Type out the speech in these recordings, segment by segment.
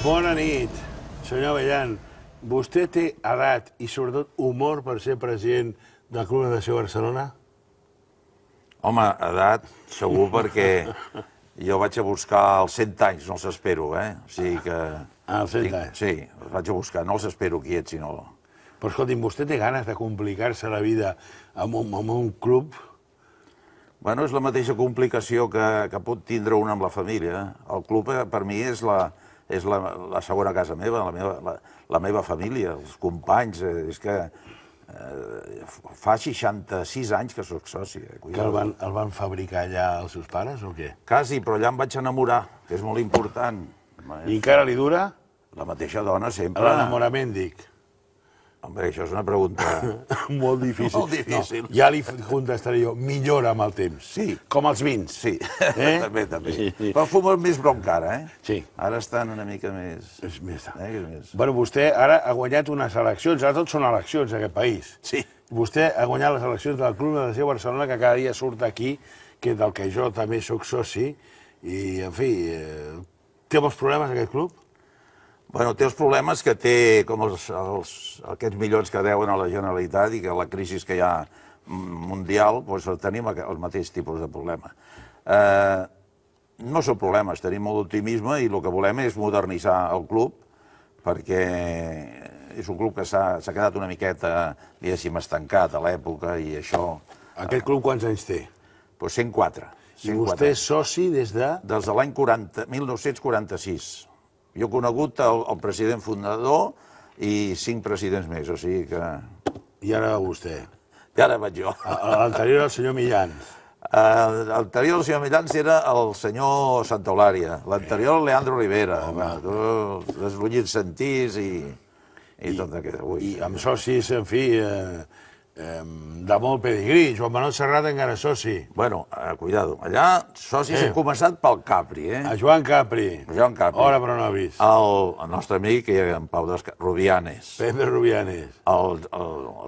Bona nit, senyor Abellan. Vostè té edat i, sobretot, humor per ser president del Club Natació Barcelona? Home, edat, segur, perquè jo vaig a buscar els 100 anys, no els espero, eh? O sigui que... Els 100 anys? Sí, els vaig a buscar, no els espero quiets, sinó... Però, escolti'm, vostè té ganes de complicar-se la vida amb un club? Bueno, és la mateixa complicació que pot tindre una amb la família. El club, per mi, és la segona casa meva, la meva família, els companys. És que fa 66 anys que sóc soci. Que el van fabricar allà els seus pares o què? Quasi, però allà em vaig enamorar, que és molt important. I encara li dura? La mateixa dona, sempre. L'enamorament, dic. Home, això és una pregunta... Molt difícil. Molt difícil. No, ja li contestaré jo. Millora amb el temps. Sí. Com els vins. Sí, també. Però fumen més bronc ara, eh? Sí. Ara estan una mica més... És més... més... Bueno, vostè ara ha guanyat unes eleccions, ara tot són eleccions en aquest país. Sí. Vostè ha guanyat les eleccions del Club Natació Barcelona, que cada dia surt aquí, que del que jo també sóc soci, i, en fi, té molts problemes aquest club? Bueno, té els problemes que té, com aquests milions que deuen a la Generalitat i que la crisi que hi ha mundial, doncs tenim el mateix tipus de problema. No són problemes, tenim molt d'optimisme i el que volem és modernitzar el club perquè és un club que s'ha quedat una miqueta, diguéssim, estancat a l'època i això... Aquest club quants anys té? Doncs 104. I vostè és soci des de... Des de l'any 1946. Jo he conegut el president fundador i 5 presidents més, o sigui que... I ara vostè. I ara vaig jo. L'anterior el senyor Millans. L'anterior del senyor Millans era el senyor Santaolària. L'anterior el Leandro Rivera. Els Lullits Sentís i tot aquest. I amb socis, en fi, de molt pedigrí. Joan Manuel Serrat encara és soci. Bueno, cuidado. Allà socis hem començat pel Capri, eh? A Joan Capri. Joan Capri. Hora però no ha vist. El nostre amic, en Pau Rubianes. Pepe Rubianes. El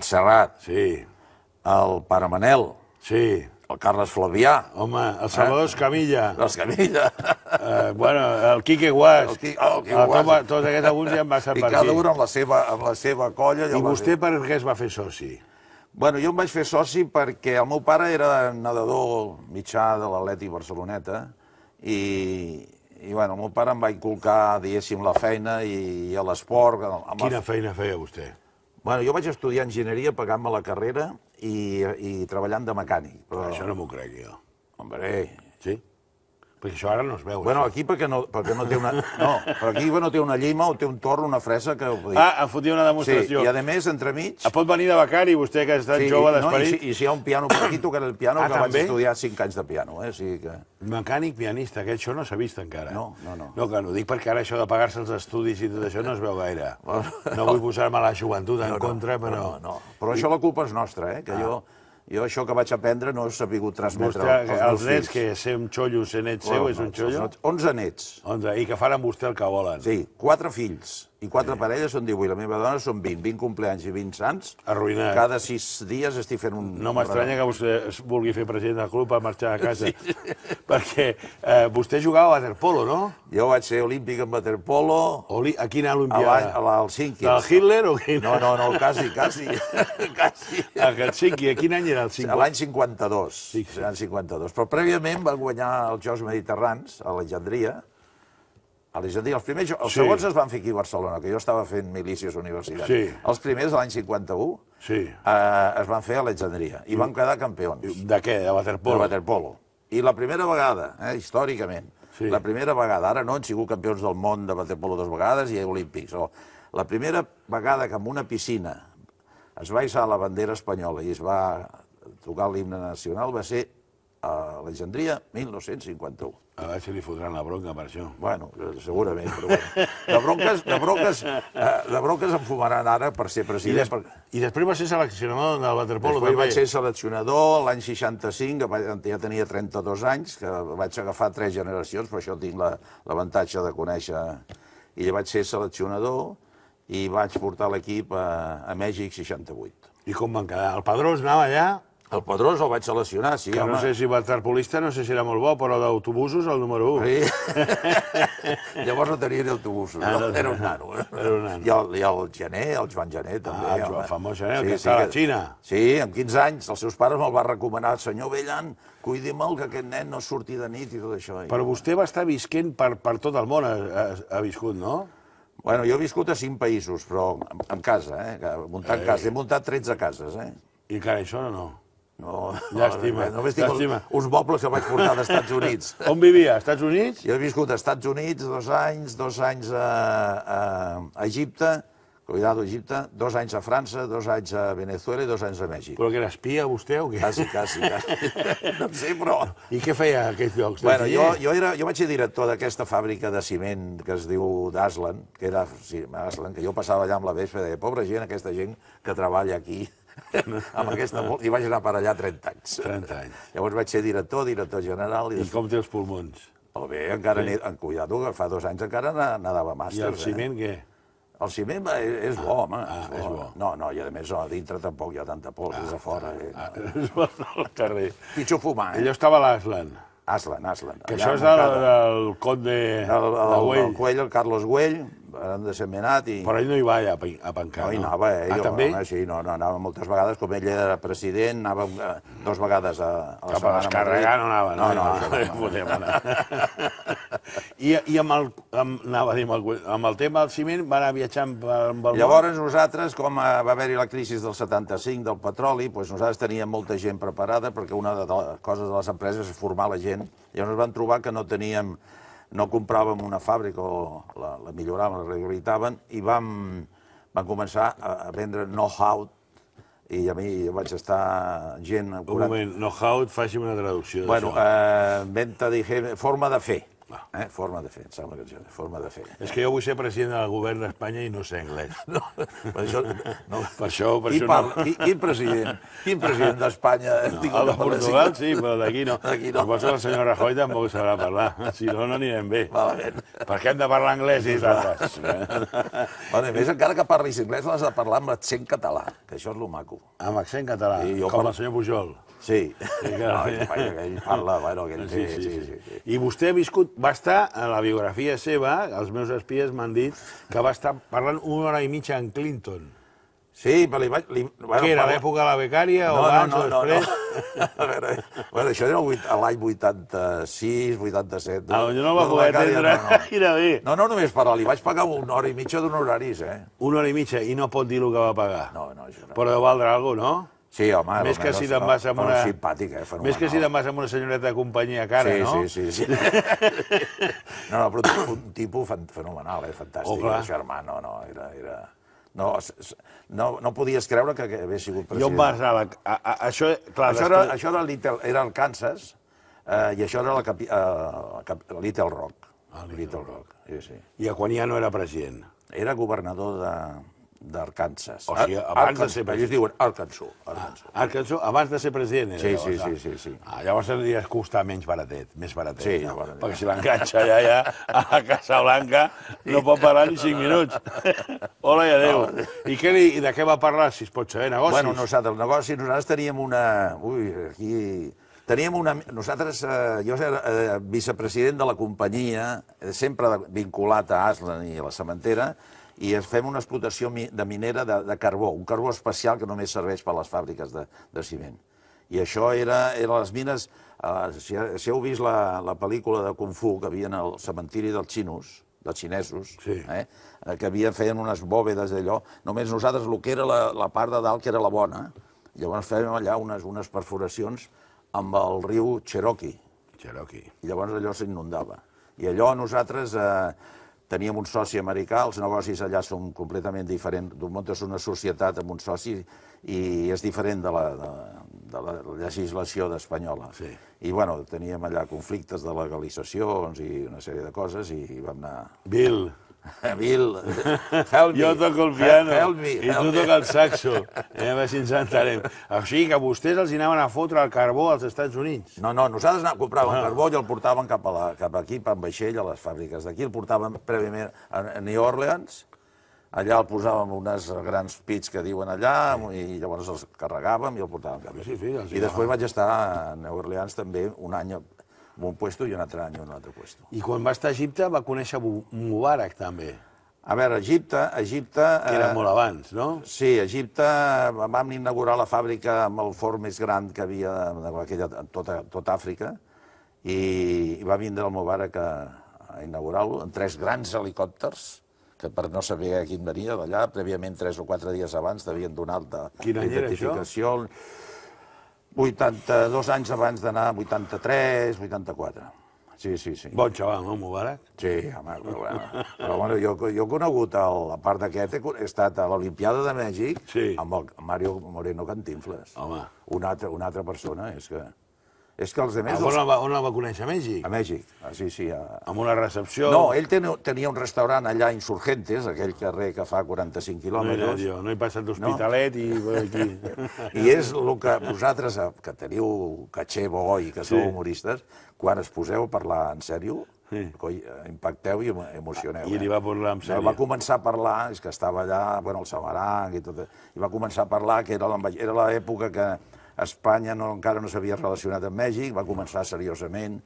Serrat. Sí. El Pare Manel. Sí. El Carles Flavià. Home, el Salvador Escamilla. Escamilla. Bueno, el Quique Guas. El Quique Guas. Tots aquests alguns ja en va ser per aquí. I cada un amb la seva colla. I vostè per què es va fer soci? Bueno, jo em vaig fer soci perquè el meu pare era nedador mitjà de l'Atlètic Barceloneta i bueno, el meu pare em va inculcar, diguéssim, la feina i l'esport. Quina feina feia vostè? Bueno, jo vaig estudiar enginyeria pagant-me la carrera i treballant de mecànic. Però això no m'ho crec, jo. Hombre... Sí? Perquè això ara no es veu. Bueno, aquí perquè no té una... No, però aquí no té una llima o té un torn, una fresa que... Em fotia una demostració. Sí, i a més, entremig... Pot venir de becari, vostè, que ha estat jove d'esperit. I si hi ha un piano per aquí, tocaré el piano, que vaig estudiar 5 anys de piano, eh? O sigui que... Mecànic, pianista, que això no s'ha vist encara. No. No, que no dic perquè ara això de pagar-se els estudis i tot això no es veu gaire. No vull posar-me la joventut en contra, però... No, però això la culpa és nostra, eh? Que jo això que vaig aprendre no he sabut transmetre als meus fills. Els nets, que ser un xollo, ser net seu, és un xollo? 11 nets. 11, i que fan amb vostè el que volen. Sí, 4 fills i 4 parelles són 18. La meva dona són 20 compleanys i 20 sants. Arruïnat. Cada 6 dies estic fent un... No m'estranya que vostè vulgui fer president del club per marxar a casa. Perquè vostè jugava a waterpolo, no? Jo vaig ser olímpic en waterpolo. A quina olimpiada? A l'Helsinki. Del Hitler o quin? No, quasi. A Helsinki, a quin any era el 50? L'any 52. L'any 52. Però prèviament va guanyar els Jocs Mediterrans a Alexandria. Els segons es van fer aquí a Barcelona, que jo estava fent milícies universitàries. Sí. Els primers, l'any 51, es van fer a Alexandria i van quedar campions. De què? De waterpolo? De waterpolo. I la primera vegada, històricament, la primera vegada, ara no han sigut campions del món de waterpolo 2 vegades i olímpics, la primera vegada que en una piscina es va hissar la bandera espanyola i es va tocar l'himne nacional va ser a Alexandria, 1951. A veure si li fotran la bronca per això. Bueno, segurament, però bueno. De bronques em fumaran ara per ser president. I després va ser seleccionador del waterpolo també? Després vaig ser seleccionador l'any 65, que ja tenia 32 anys, que vaig agafar 3 generacions, per això tinc l'avantatge de conèixer. I vaig ser seleccionador i vaig portar l'equip a Mèxic 68. I com van quedar? El Pedrós anava allà? El Pedrós el vaig seleccionar, sí, que home. no sé si waterpolista, no sé si era molt bo, però d'autobusos el número 1. Sí. Llavors no tenia ni autobusos, era un nano. Era un nano. I el Gené, el Joan Gené, també. El famós Gené, el que està a la Xina. Sí, amb 15 anys, els seus pares me'l van recomanar. Senyor Bellan, cuidi-me'l, que aquest nen no surti de nit i tot això. Però vostè va estar visquent per tot el món, ha viscut, no? Bueno, jo he viscut a 5 països, però en casa, muntant casa. He muntat 13 cases, I encara això no? No, llàstima. Només tinc uns mobles que vaig portar als Estats Units. On vivia? Als Estats Units? Jo he viscut als Estats Units 2 anys a Egipte, cuidado, Egipte, 2 anys a França, 2 anys a Venezuela i 2 anys a Mèxic. Però que era espia, vostè, o què? Quasi. No sé, però... I què feia a aquests llocs? Bueno, jo vaig ser director d'aquesta fàbrica de ciment que es diu d'Aslan, que era Aslan, que jo passava allà amb la vespa i deia, pobra gent, aquesta gent que treballa aquí, amb aquesta... I vaig anar per allà 30 anys. 30 anys. Llavors vaig ser director general... I com té els pulmons? Molt bé, encara cuidado, que fa 2 anys encara anava a màsters. I el ciment què? El ciment és bo, home. És bo. No, i a més a dintre tampoc hi ha tanta pols, és a fora. És bo al carrer. Pitjor fumar, Allò estava a l'Aslan. Aslan. Que això és del conde de Güell. El Güell, el Carlos Güell, han de ser menat i... Però ell no hi va a pencar, no? No hi anava, ell. També? Home, sí, anava moltes vegades, com ell era president, anava 2 vegades a la setmana. Cap a descarregar no anava, no. I amb el tema del ciment va anar viatjant amb el món? Llavors nosaltres, com va haver-hi la crisi del 75 del petroli, doncs nosaltres teníem molta gent preparada perquè una de les coses de les empreses és formar la gent. Llavors ens van trobar que no compràvem una fàbrica o la milloraven, la rehabilitaven i vam començar a vendre know-how i a mi vaig estar gent... Un moment, know-how, faci una traducció d'això. Bueno, venta, forma de fer. Forma de fer, em sembla que és forma de fer. És que jo vull ser president del govern d'Espanya i no sé anglès. Per això no. Quin president d'Espanya? El de Portugal sí, però d'aquí no. Suposo que el senyor Rajoy tampoc sabrà parlar, si no, no anirem bé. Perquè hem de parlar anglès i nosaltres. A més, encara que parlis anglès, l'has de parlar amb accent català, que això és lo maco. Amb accent català, com el senyor Pujol. Sí, ell parla, bueno, que ell té... I vostè ha viscut, va estar, a la biografia seva, els meus espies m'han dit, que va estar parlant 1 hora i mitja amb Clinton. Sí, però li vaig... Què era, l'època de la becària o abans o després? No. Això era l'any 86, 87... Jo no va poder atendre gaire bé. No només parlar, li vaig pagar 1 hora i mitja d'honoraris, 1 hora i mitja, i no pot dir el que va pagar? No, això no. Però deu valdre alguna cosa, no? Sí, home... Més que si te'n vas amb una... Simpàtica, fenomenal. Més que si te'n vas amb una senyoreta de companyia cara, no? Sí. No, però un tipus fenomenal, fantàstic. El germà, era... No podies creure que hagués sigut president. Jo em vas això... Això era el Kansas i això era Little Rock. Little Rock, sí. I quan ja no era president? Era governador d'Arkansas. O sigui, abans de ser president. Ells diuen Arkansas. Arkansas, abans de ser president? Sí. Llavors hauria de costar més baratet. Sí, perquè si l'enganxa allà a la Casa Blanca no pot parlar ni 5 minuts. Hola i adéu. I de què va parlar, si es pot saber? Negocis? Bueno, nosaltres teníem una... Jo era vicepresident de la companyia, sempre vinculat a Aslan i a la cementera, i fem una explotació de minera de carbó, un carbó especial que només serveix per a les fàbriques de ciment. I això era les mines... Si heu vist la pel·lícula de Kung Fu que havia al cementiri dels xinesos, que feien unes bòvedes d'allò, només nosaltres el que era la part de dalt, que era la bona, llavors fèiem allà unes perforacions amb el riu Cherokee. I llavors allò s'inundava. I allò nosaltres... Teníem un soci americà, els negocis allà són completament diferents. Tu muntes una societat amb un soci i és diferent de la legislació espanyola. I, bueno, teníem allà conflictes de legalitzacions i una sèrie de coses i vam anar... Bill, help me. Jo toco el piano i tu toca el saxo. A veure si ens entenem. O sigui que vostès els anaven a fotre el carbó als Estats Units. No, nosaltres compràvem carbó i el portàvem cap aquí, amb vaixell, a les fàbriques d'aquí. El portàvem prèviament a New Orleans, allà el posàvem unes grans pits que diuen allà, i llavors els carregàvem i el portàvem cap. I després vaig estar a New Orleans també un any en un puesto i un altre any en un altre puesto. I quan va estar a Egipte va conèixer Mubarak també. A veure, Egipte... Que era molt abans, no? Sí, a Egipte vam inaugurar la fàbrica amb el forn més gran que havia en tota Àfrica i va vindre el Mubarak a inaugurar-lo en 3 grans helicòpters que per no saber a quin venia d'allà, prèviament 3 o 4 dies abans t'havien donat l'identificació. 82 anys abans d'anar, 83, 84. Sí. Bon xaval, no, Mubarak? Sí, home, però bueno, jo he conegut, a part d'aquest, he estat a l'Olimpiada de Mèxic amb el Mario Moreno Cantinflas. Home. Una altra persona, és que els altres... On el va conèixer, a Mèxic? A Mèxic, sí. Amb una recepció... No, ell tenia un restaurant allà a Insurgentes, aquell carrer que fa 45 quilòmetres. No he passat d'Hospitalet i aquí. I és el que vosaltres, que teniu caché bo i que sou humoristes, quan es poseu a parlar en sèrio, impacteu i emocioneu. I li va parlar en sèrio. Va començar a parlar, és que estava allà, bueno, el Samaranc i tot, i va començar a parlar que era l'època que Espanya encara no s'havia relacionat amb Mèxic, va començar seriosament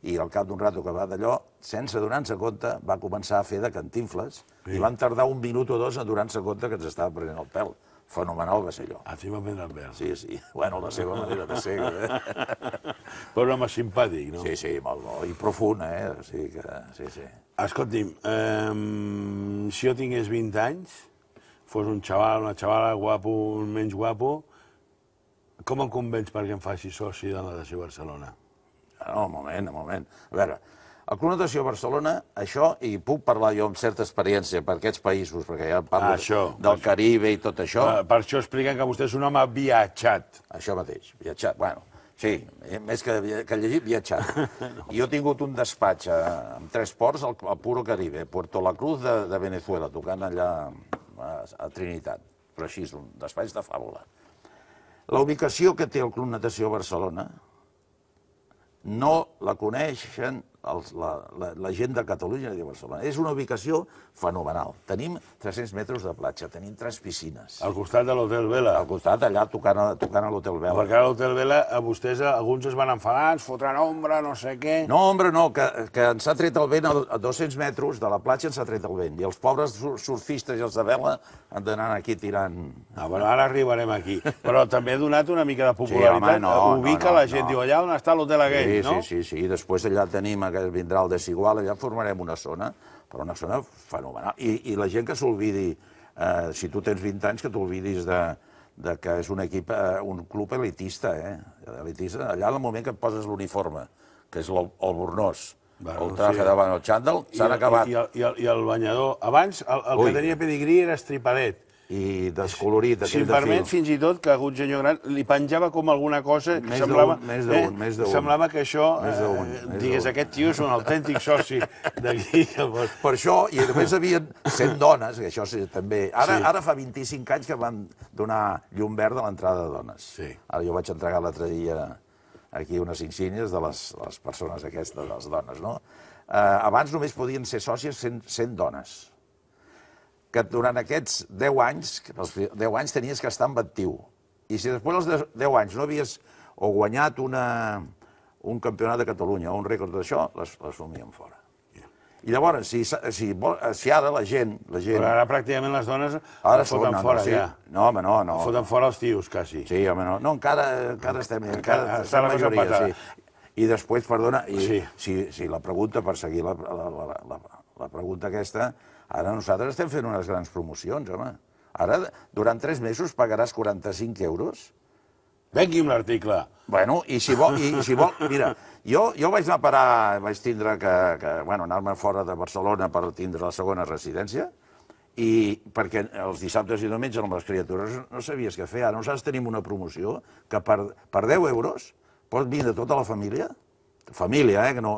i al cap d'un rato que va d'allò, sense donar-se compte, va començar a fer de Cantinflas i van tardar 1 minut o 2 en donar-se compte que ens estava prenent el pèl. Fenomenal va ser allò. Així va prendre el pèl. Sí. Bueno, la seva manera de ser. Però un home simpàtic, no? Sí, molt bo. I profund, Sí. Escolti'm, si jo tingués 20 anys, fos un xaval, una xavala, guapo, menys guapo, com em convenç perquè em faci soci de la Natació Barcelona? No, un moment. A veure, el Club Natació Barcelona, això, i puc parlar jo amb certa experiència per aquests països, perquè ja parlo del Caribe i tot això. Per això expliquen que vostè és un home viatjat. Això mateix, viatjat. Bueno, sí, més que llegit, viatjat. Jo he tingut un despatx amb 3 ports al puro Caribe, Puerto La Cruz de Venezuela, tocant allà a Trinitat. Però així és un despatx de fàbula. La ubicació que té el Club Natació Barcelona no la coneixen la gent de Catalunya i de Barcelona. És una ubicació fenomenal. Tenim 300 metres de platja, tenim 3 piscines. Al costat de l'Hotel Vela. Al costat, allà, tocant a l'Hotel Vela. Perquè a l'Hotel Vela a vostès, alguns es van enfadar, ens fotran ombra, no sé què... No, ombra no, que ens ha tret el vent a 200 metres de la platja, ens ha tret el vent. I els pobres surfistes i els de vela han d'anar aquí tirant... Ara arribarem aquí. Però també ha donat una mica de popularitat. Ubica la gent, diu, allà on està l'hotel aquell, no? Sí. I després allà tenim, que vindrà el Desigual, allà formarem una zona, però una zona fenomenal. I la gent que s'olvidi, si tu tens 20 anys, que t'olvidis de que és un equip, un club elitista, elitista. Allà, al moment que et poses l'uniforme, que és el bornós, el traje davant el xandall, s'han acabat. I el banyador. Abans, el que tenia pedigrí era estripadet. I descolorit, si em permet, fins i tot, que algun senyor gran li penjava com alguna cosa que semblava... Més d'un. Semblava que això, digués, aquest tio és un autèntic soci d'aquí. Per això, i només havien 100 dones, que això també... Ara fa 25 anys que van donar llum verd a l'entrada de dones. Ara jo vaig entregar l'altre dia aquí unes insígnies de les persones aquestes, de les dones, no? Abans només podien ser sòcies 100 dones. Que durant aquests 10 anys, els 10 anys tenies que estar en actiu. I si després dels 10 anys no havies o guanyat un campionat de Catalunya o un rècord d'això, les somien fora. I llavors, si ara la gent... Però ara pràcticament les dones les foten fora, ja. No, home, no. Foten fora els tios, quasi. Sí, home, no. No, encara estem... Encara estem majoria, sí. I després, perdona, si la pregunta, per seguir la pregunta aquesta, ara nosaltres estem fent unes grans promocions, home. Ara, durant 3 mesos, pagaràs 45 euros. Vengui un article. Bueno, i si vol... Mira, jo vaig anar a parar, vaig tindre que anar-me fora de Barcelona per tindre la segona residència, i perquè els dissabtes i diumenges amb les criatures no sabies què fer. Ara nosaltres tenim una promoció que per 10 euros pot vindre tota la família, que no...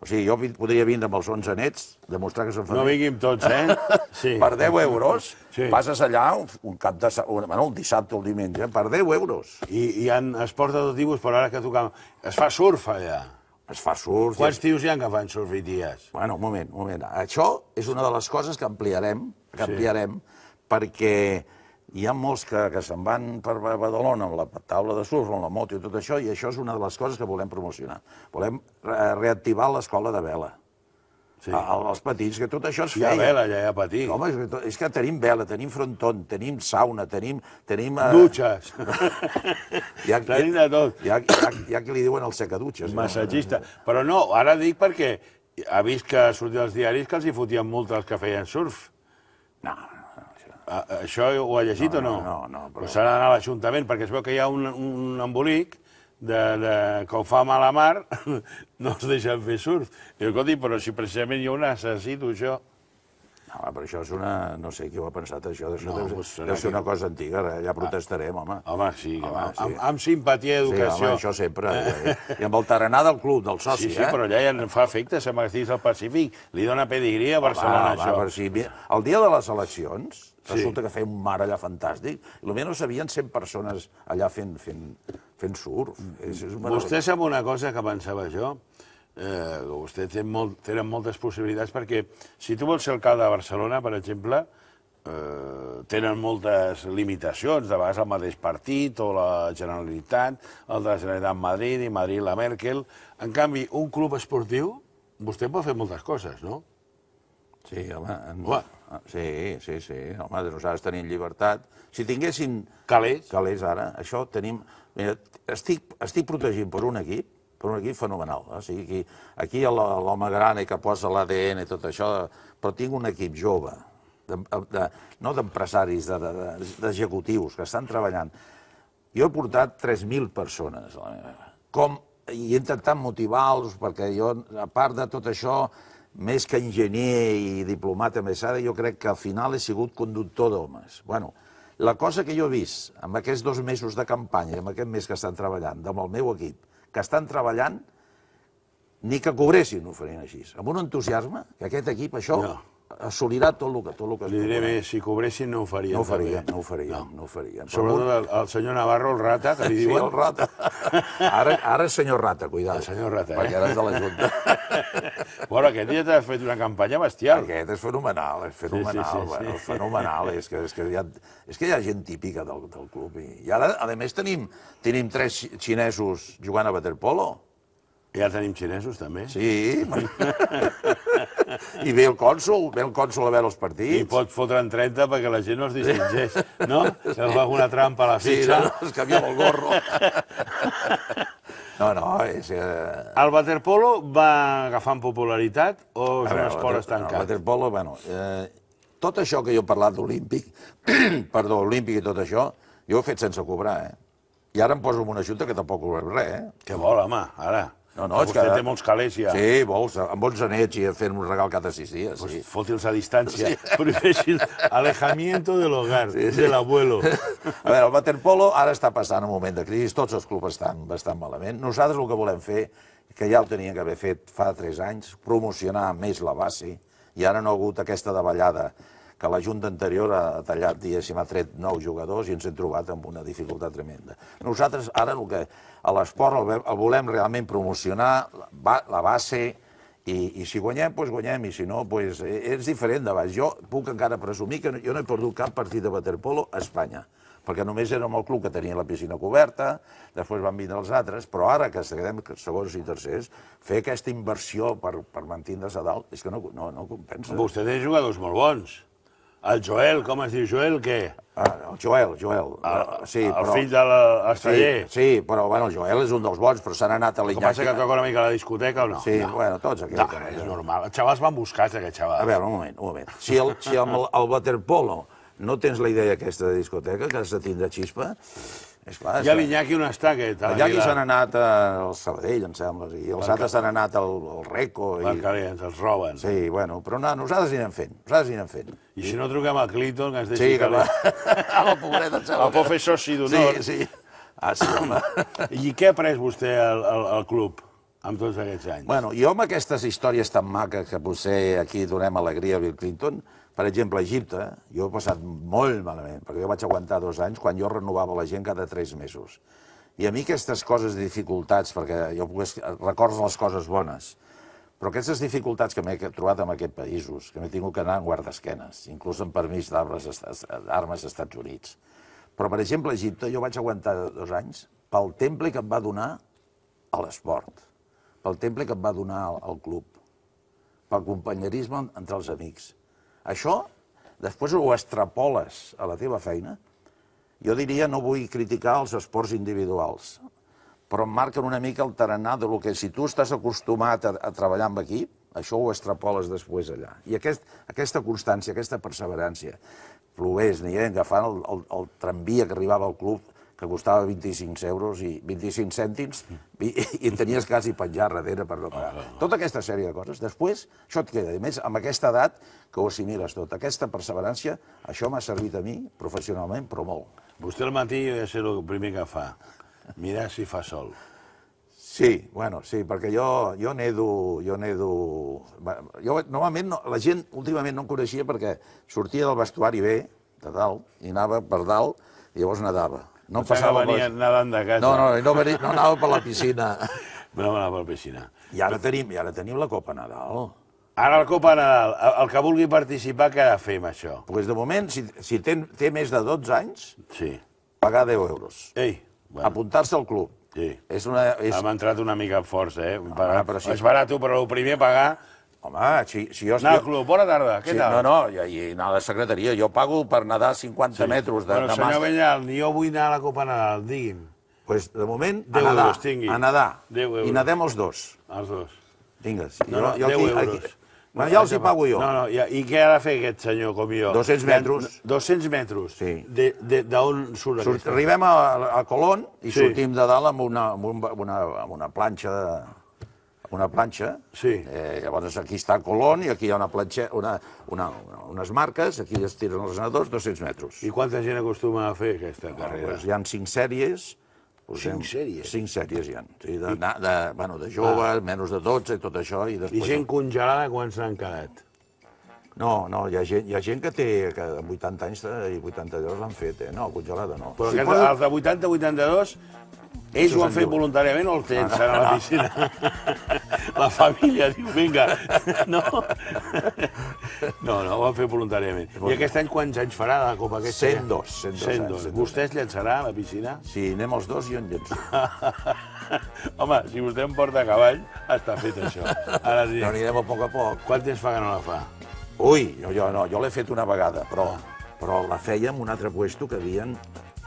O sigui, jo podria vindre amb els 11 nets, demostrar que són família. No vinguin tots, eh? Per 10 euros, passes allà un dissabte o un diumenge, per 10 euros. I hi ha esports de tot tipus, però ara que tocam... Es fa surf allà. Es fa surf... Quants tios hi ha que fan surf i ties? Bueno, un moment. Això és una de les coses que ampliarem, perquè hi ha molts que se'n van per Badalona amb la taula de surf, amb la moto i tot això, i això és una de les coses que volem promocionar. Volem reactivar l'escola de vela. Els petits, que tot això es feia. Hi ha vela, allà hi ha petit. Home, és que tenim vela, tenim frontón, tenim sauna, tenim... Dutxes. Tenim de tot. Hi ha qui li diuen el secadutxes. Massatgista. Però no, ara dic perquè ha vist que sortia als diaris que els hi fotien multes als que feien surf. No. Això ho ha llegit o no? No. Però s'ha d'anar a l'Ajuntament, perquè es veu que hi ha un embolic que ho fa a mala mar, no es deixen fer surf. I escolti, però si precisament jo necessito això... No, però això és una... No sé qui ho ha pensat, això. Deu ser una cosa antiga, ja protestarem, home. Home, sí, amb simpatia i educació. Sí, home, això sempre. I amb el tarannà del club, del soci, Sí, però allà ja fa efecte, sembla que estiguis al Pacífic. Li dona pedigrí a Barcelona, això. El dia de les eleccions, resulta que feia un mar allà fantàstic, i potser no sabien 100 persones allà fent surf. Vostè sap una cosa que pensava jo? Vostè tenen moltes possibilitats, perquè si tu vols ser alcalde de Barcelona, per exemple, tenen moltes limitacions, de vegades el mateix partit o la Generalitat, el de la Generalitat Madrid i Madrid la Merkel. En canvi, un club esportiu, vostè pot fer moltes coses, no? Sí, home. Sí, home, nosaltres tenim llibertat. Si tinguéssim calés ara, això tenim... Mira, estic protegint per un equip fenomenal. O sigui, aquí l'home gran que posa l'ADN i tot això, però tinc un equip jove, no d'empresaris, d'executius que estan treballant. Jo he portat 3.000 persones i he intentat motivar-los, perquè jo, a part de tot això, més que enginyer i diplomat en mesada, jo crec que al final he sigut conductor d'homes. Bueno, la cosa que jo he vist amb aquests 2 mesos de campanya, amb aquest mes que estan treballant, amb el meu equip, que estan treballant, ni que cobressin ho farien així. Amb un entusiasme, que aquest equip, això, assolirà tot el que es propone. Li diré més, si cobressin no ho farien. No ho farien. Sobretot el senyor Navarro, el Rata, que li diuen... Sí, el Rata. Ara és senyor Rata, cuidado. El senyor Rata, perquè ara és de la Junta. Bueno, aquest dia t'ha fet una campanya bestial. Aquest és fenomenal, fenomenal. És que hi ha gent típica del club. I ara, a més, tenim 3 xinesos jugant a waterpolo. Ja tenim xinesos, també. Sí. I ve el cònsol a veure els partits. I pot fotre'n 30 perquè la gent no es distingeix, no? Que fa alguna trampa a la fitxa. Sí, es canvia el gorro. No, és... El waterpolo va agafant popularitat o és un esport estancat? El waterpolo, bueno, tot això que jo he parlat d'olímpic, olímpic i tot això, jo ho he fet sense cobrar, I ara em poso en una junta que tampoc cobrem res, Què vol, home, ara? No, vostè té molts calés, ja. Sí, vols, amb 11 nets i fent un regal cada 6 dies. Pues fóti'ls a distància. Prohibeixin alejamiento del hogar, de l'abuelo. A veure, el waterpolo ara està passant un moment de crisi, tots els clubs estan bastant malament. Nosaltres el que volem fer, que ja ho teníem que haver fet fa 3 anys, promocionar més la base, i ara no ha hagut aquesta davallada que la Junta anterior ha tallat, diguéssim, ha tret 9 jugadors i ens hem trobat amb una dificultat tremenda. Nosaltres ara a l'esport el volem realment promocionar, la base, i si guanyem, doncs guanyem, i si no, doncs és diferent de baix. Jo puc encara presumir que jo no he perdut cap partit de waterpolo a Espanya, perquè només érem el club que tenia la piscina coberta, després van vindre els altres, però ara que quedem segons i tercers, fer aquesta inversió per mantenir-se a dalt, és que no compensa. Vostè té jugadors molt bons. El Joel, com es diu Joel, què? El Joel. El fill de l'Esteller. Sí, però el Joel és un dels bons, però s'han anat a l'Iñaki. Com passa que toca una mica a la discoteca o no? Sí, bueno, tots aquells. No, és normal. Els xavals van buscats, aquests xavals. A veure, un moment. Si amb el waterpolo no tens la idea aquesta de discoteca, que has de tindre xispa, esclar... I l'Iñaki on està, aquest? L'Iñaki s'han anat al Sabadell, em sembla, i els altres s'han anat al Reco. Perquè ens els roben. Sí, bueno, però nosaltres anirem fent. I si no truquem a Clinton, que ens deixi calés. A la pobreta, em sembla. El pot fer soci d'honor. Sí. Sí, home. I què ha pres vostè al club amb tots aquests anys? Bueno, jo amb aquestes històries tan maques que potser aquí donem alegria a Bill Clinton, per exemple, a Egipte, jo he passat molt malament, perquè jo vaig aguantar 2 anys quan jo renovava la gent cada 3 mesos. I a mi aquestes coses de dificultats, perquè jo recordo les coses bones, però aquestes dificultats que m'he trobat en aquests països, que m'he tingut que anar en guardesquenes, inclús en permís d'armes als Estats Units. Però, per exemple, a Egipte jo vaig aguantar 2 anys pel temple que em va donar a l'esport, pel temple que em va donar al club, pel companyerisme entre els amics. Això, després ho extrapoles a la teva feina. Jo diria, no vull criticar els esports individuals, però em marquen una mica el tarannà de lo que si tu estàs acostumat a treballar amb equip, això ho extrapoles després allà. I aquesta constància, aquesta perseverància, plovés, nivell, agafant el tramvia que arribava al club, que costava 25 euros i 25 cèntims, i tenies quasi penjar darrere per no pagar. Tota aquesta sèrie de coses. Després, això et queda. A més, amb aquesta edat, que ho assimiles tot. Aquesta perseverància, això m'ha servit a mi, professionalment, però molt. Vostè al matí ha de ser el primer que fa. Mirar si fa sol. Sí, bueno, sí, perquè jo nedo... Normalment la gent últimament no em coneixia perquè sortia del vestuari bé, de dalt, i anava per dalt, i llavors nedava. No passava venia nedant de casa. No anava per la piscina. No anava per la piscina. I ara tenim la Copa Nadal. Ara la Copa Nadal. El que vulgui participar, què ha de fer amb això? Doncs de moment, si té més de 12 anys, pagar 10 euros. Apuntar-se al club. Sí. Hem entrat una mica amb força, eh? És barat, però el primer pagar... Home, si jo... Anar al club, bona tarda, què tal? No, i anar a la secretaria. Jo pago per nedar 50 metres de màster. Senyor Bellal, jo vull anar a la Copa Nadal, digui'm. Doncs, de moment, a nedar. I nedem els dos. Els dos. Vinga, 10 euros. Ja els hi pago jo. I què ha de fer aquest senyor com jo? 200 metres. 200 metres? Sí. D'on surt aquesta? Arribem a Colón i sortim de dalt amb una planxa Sí. Llavors aquí està Colón i aquí hi ha unes marques, aquí es tiren els nedadors, 200 metres. I quanta gent acostuma a fer aquesta carrera? Hi ha 5 sèries. 5 sèries? 5 sèries hi ha. De joves, menys de 12 i tot això. I gent congelada quants n'han quedat? No, hi ha gent que té 80 anys i 82 l'han fet, no, congelada no. Però els de 80-82, ells ho han fet voluntàriament o el tens a la piscina? La família diu, vinga. No, ho han fet voluntàriament. I aquest any quants anys farà la Copa aquesta? 102. Vostè es llançarà a la piscina? Sí, anem els dos i jo em llenço. Home, si vostè em porta a cavall, està fet això. No, anirem a poc a poc. Quant temps fa que no la fa? Ui, jo l'he fet una vegada, però la feia en un altre puesto que havien...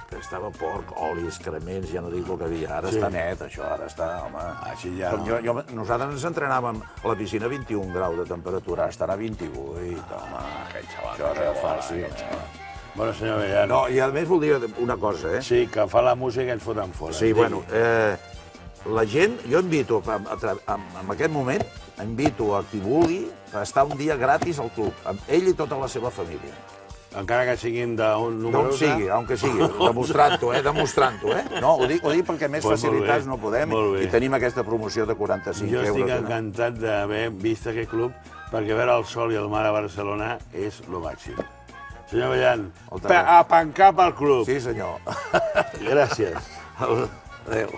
que estava porc, oli, excrements, ja no dic el que havia. Ara està net, això, ara està, home... Així ja no. Nosaltres ens entrenàvem a la piscina a 21 graus de temperatura, estarà a 28, home, aquest xaval, això és fàcil. Bueno, senyor Bellal... No, i a més voldria una cosa, eh? Sí, que fa la música i ens foten fora. Sí, bueno, la gent, jo invito, en aquest moment, invito a qui vulgui a estar un dia gratis al club, amb ell i tota la seva família. Encara que siguin d'un número... D'on sigui, demostrant-ho, No, ho dic perquè més facilitats no podem i tenim aquesta promoció de 45 euros. Jo estic encantat d'haver vist aquest club perquè veure el sol i el mar a Barcelona és el màxim. Senyor Bellal, a pencar pel club. Sí, senyor. Gràcies. Adéu.